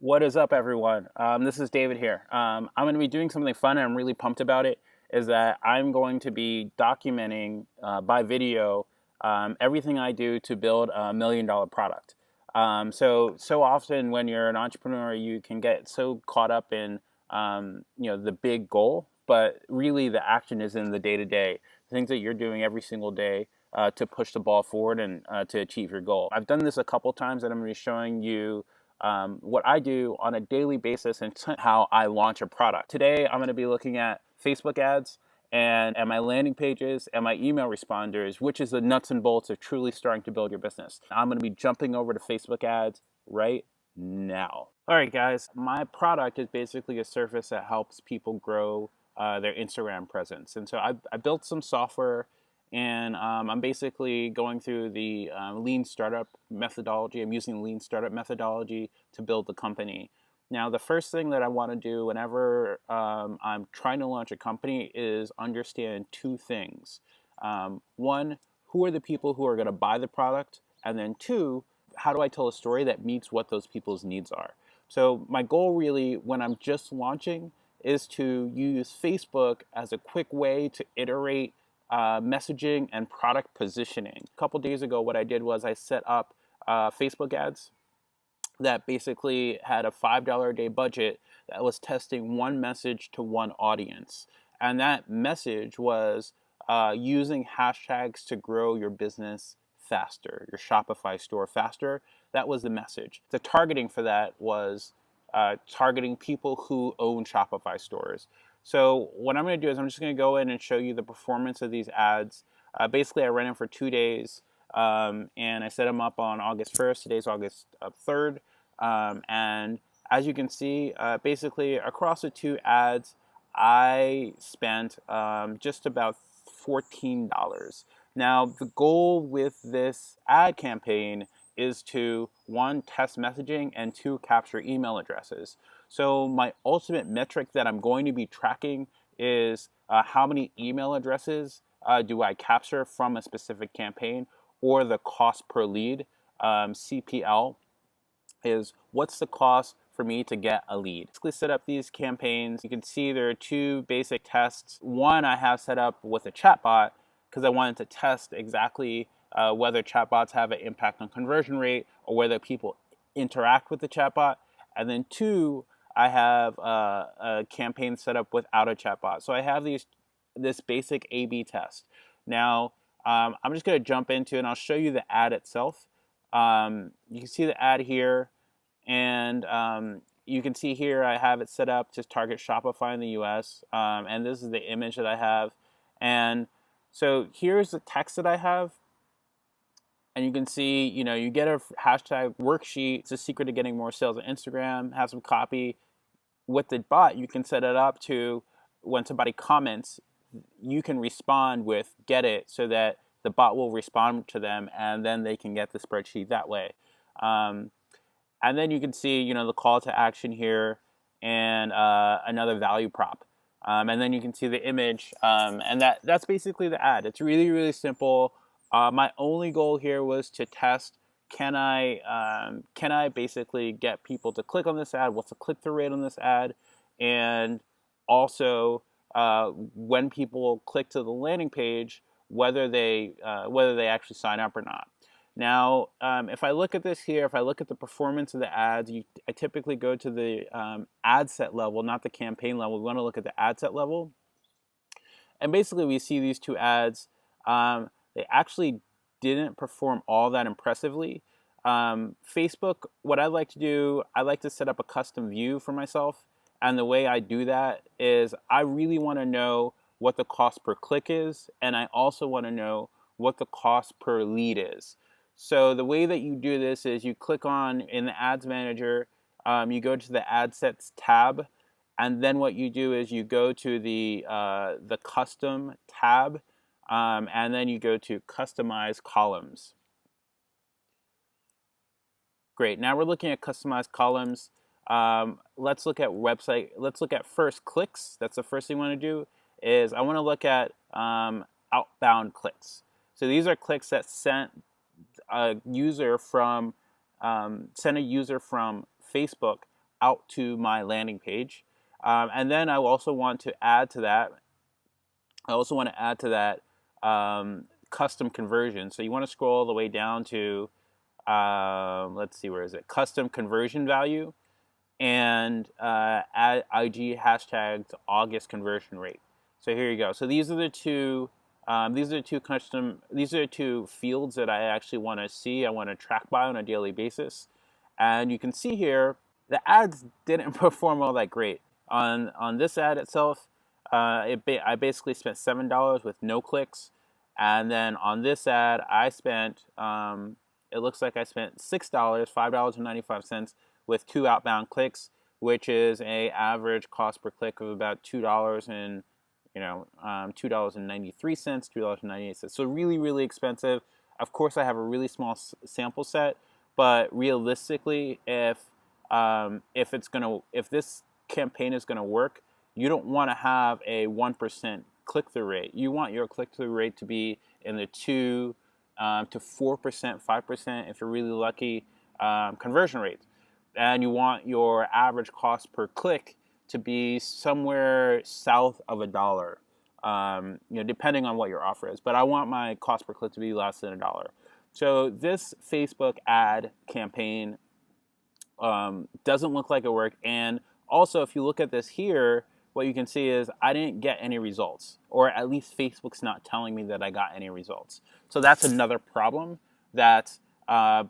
What is up, everyone? This is David here. I'm going to be doing something fun, and I'm really pumped about it. Is that I'm going to be documenting by video everything I do to build a $1 million product. So often when you're an entrepreneur, you can get so caught up in the big goal, but really the action is in the day to day, things that you're doing every single day to push the ball forward and to achieve your goal. I've done this a couple times, and I'm going to be showing you what I do on a daily basis and how I launch a product. Today, I'm going to be looking at Facebook ads and my landing pages and my email responders, which is the nuts and bolts of truly starting to build your business. I'm going to be jumping over to Facebook ads right now. All right, guys, my product is basically a service that helps people grow their Instagram presence. And so I built some software, and I'm basically going through the lean startup methodology. I'm using the lean startup methodology to build the company. Now, the first thing that I want to do whenever I'm trying to launch a company is understand two things. One, who are the people who are going to buy the product? And then two, how do I tell a story that meets what those people's needs are? So my goal really, when I'm just launching, is to use Facebook as a quick way to iterate messaging and product positioning. A couple days ago, what I did was I set up Facebook ads that basically had a $5 a day budget that was testing one message to one audience. And that message was using hashtags to grow your business faster, your Shopify store faster. That was the message. The targeting for that was targeting people who own Shopify stores. So what I'm going to do is I'm just going to go in and show you the performance of these ads. Basically, I ran them for 2 days, and I set them up on August 1st. Today's August 3rd. And as you can see, basically across the two ads, I spent just about $14. Now, the goal with this ad campaign is to, one, test messaging, and two, capture email addresses. So my ultimate metric that I'm going to be tracking is how many email addresses do I capture from a specific campaign, or the cost per lead, CPL, is what's the cost for me to get a lead. Basically set up these campaigns. You can see there are two basic tests. One I have set up with a chatbot because I wanted to test exactly whether chatbots have an impact on conversion rate or whether people interact with the chatbot. And then two, I have a campaign set up without a chatbot. So I have this basic A/B test. Now, I'm just going to jump into it, and I'll show you the ad itself. You can see the ad here, and you can see here I have it set up to target Shopify in the US, and this is the image that I have. And so here's the text that I have, and you can see, you get a hashtag worksheet. It's a secret to getting more sales on Instagram. Have some copy. With the bot, you can set it up to when somebody comments, you can respond with "get it," so that the bot will respond to them, and then they can get the spreadsheet that way. And then you can see, the call to action here, and another value prop. And then you can see the image, and that's basically the ad. It's really, really simple. My only goal here was to test, can I basically get people to click on this ad? What's the click-through rate on this ad? And also, when people click to the landing page, whether they actually sign up or not. Now, if I look at this here, if I look at the performance of the ads, I typically go to the ad set level, not the campaign level. We want to look at the ad set level. And basically, we see these two ads. They actually didn't perform all that impressively. Facebook, what I like to do, I like to set up a custom view for myself. And the way I do that is I really want to know what the cost per click is, and I also want to know what the cost per lead is. So the way that you do this is you click on, in the Ads Manager, you go to the Ad Sets tab, and then what you do is you go to the Custom tab, and then you go to Customize Columns. Great. Now we're looking at Customized Columns. Let's look at website. Let's look at first clicks. That's the first thing I want to do. Is I want to look at outbound clicks. So these are clicks that sent a user from Facebook out to my landing page. And then I also want to add to that. Custom conversion. So you want to scroll all the way down to, let's see, where is it? Custom conversion value, and add IG hashtags August conversion rate. So here you go. So these are the two. These are the two fields that I actually want to see. I want to track by on a daily basis, and you can see here the ads didn't perform all that great on this ad itself. I basically spent $7 with no clicks, and then on this ad I spent. It looks like I spent $6, $5.95 with 2 outbound clicks, which is a average cost per click of about $2 and $2.93, $2.98. So really, really expensive. Of course, I have a really small sample set, but realistically, if this campaign is gonna work, you don't want to have a 1% click-through rate. You want your click-through rate to be in the 2 to 4%, 5%, if you're really lucky, conversion rates. And you want your average cost per click to be somewhere south of $1, depending on what your offer is. But I want my cost per click to be less than $1. So this Facebook ad campaign doesn't look like it worked. And also, if you look at this here, what you can see is I didn't get any results, or at least Facebook's not telling me that I got any results. So that's another problem that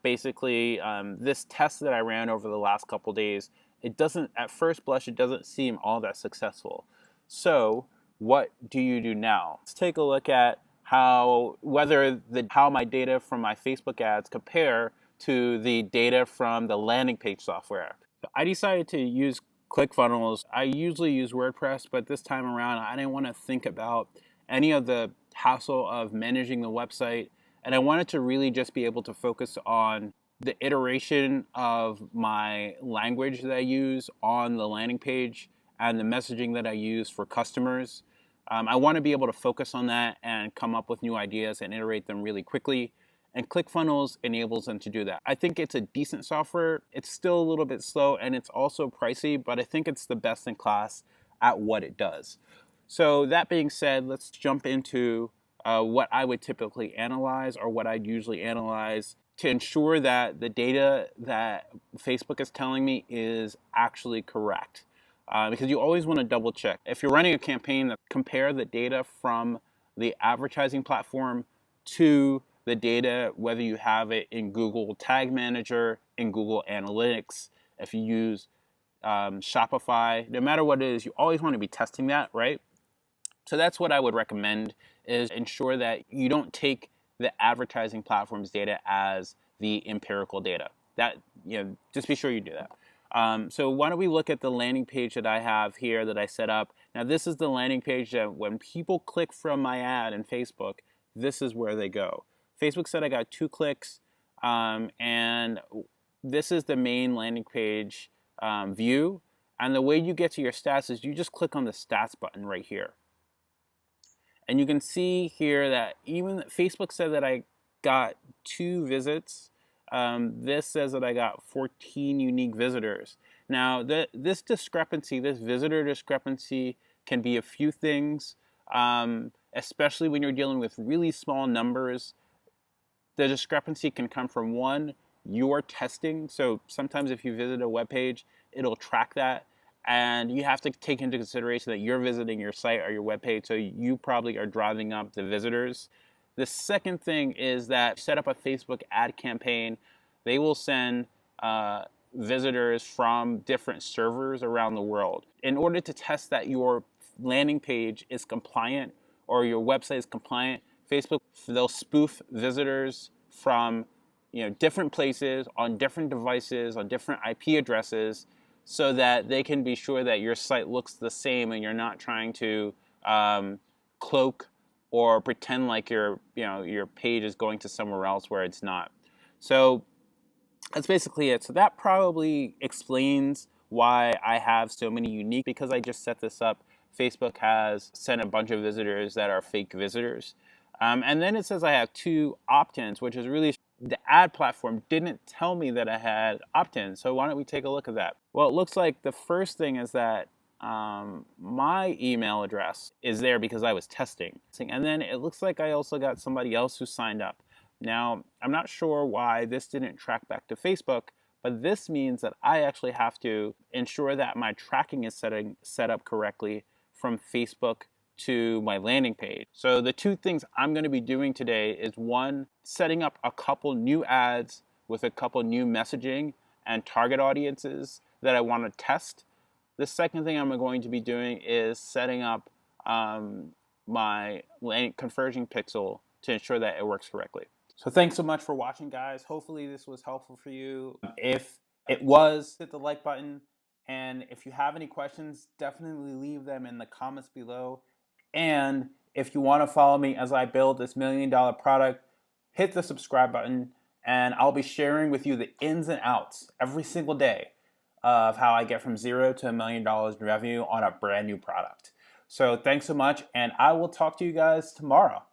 basically this test that I ran over the last couple days, it doesn't, at first blush, it doesn't seem all that successful. So what do you do now? Let's take a look at how my data from my Facebook ads compare to the data from the landing page software. So I decided to use ClickFunnels. I usually use WordPress, but this time around I didn't want to think about any of the hassle of managing the website, and I wanted to really just be able to focus on the iteration of my language that I use on the landing page and the messaging that I use for customers. I want to be able to focus on that and come up with new ideas and iterate them really quickly. And ClickFunnels enables them to do that. I think it's a decent software. It's still a little bit slow and it's also pricey, but I think it's the best in class at what it does. So that being said, let's jump into what I would typically analyze, or what I'd usually analyze, to ensure that the data that Facebook is telling me is actually correct. Because you always want to double check. If you're running a campaign, compare the data from the advertising platform to the data, whether you have it in Google Tag Manager, in Google Analytics, if you use Shopify, no matter what it is, you always want to be testing that, right? So that's what I would recommend, is ensure that you don't take the advertising platform's data as the empirical data. That, just be sure you do that. So why don't we look at the landing page that I have here that I set up. Now this is the landing page that when people click from my ad in Facebook, this is where they go. Facebook said I got 2 clicks, and this is the main landing page view. And the way you get to your stats is you just click on the stats button right here. And you can see here that even Facebook said that I got 2 visits. This says that I got 14 unique visitors. Now, this visitor discrepancy can be a few things, especially when you're dealing with really small numbers. The discrepancy can come from, one, your testing. So sometimes if you visit a web page, it'll track that. And you have to take into consideration that you're visiting your site or your web page, so you probably are driving up the visitors. The second thing is that set up a Facebook ad campaign. They will send visitors from different servers around the world. In order to test that your landing page is compliant or your website is compliant, Facebook, they'll spoof visitors from different places, on different devices, on different IP addresses, so that they can be sure that your site looks the same and you're not trying to cloak or pretend like your page is going to somewhere else where it's not. So that's basically it. So that probably explains why I have so many unique, because I just set this up. Facebook has sent a bunch of visitors that are fake visitors. And then it says I have 2 opt-ins, which is really the ad platform didn't tell me that I had opt-in. So why don't we take a look at that? Well, it looks like the first thing is that my email address is there because I was testing. And then it looks like I also got somebody else who signed up. Now, I'm not sure why this didn't track back to Facebook, but this means that I actually have to ensure that my tracking is set up correctly from Facebook to my landing page. So the two things I'm going to be doing today is one, setting up a couple new ads with a couple new messaging and target audiences that I want to test. The second thing I'm going to be doing is setting up my conversion pixel to ensure that it works correctly. So thanks so much for watching, guys. Hopefully this was helpful for you. If it was, hit the like button. And if you have any questions, definitely leave them in the comments below. And if you want to follow me as I build this $1 million product, hit the subscribe button. And I'll be sharing with you the ins and outs every single day of how I get from $0 to $1 million in revenue on a brand new product. So thanks so much, and I will talk to you guys tomorrow.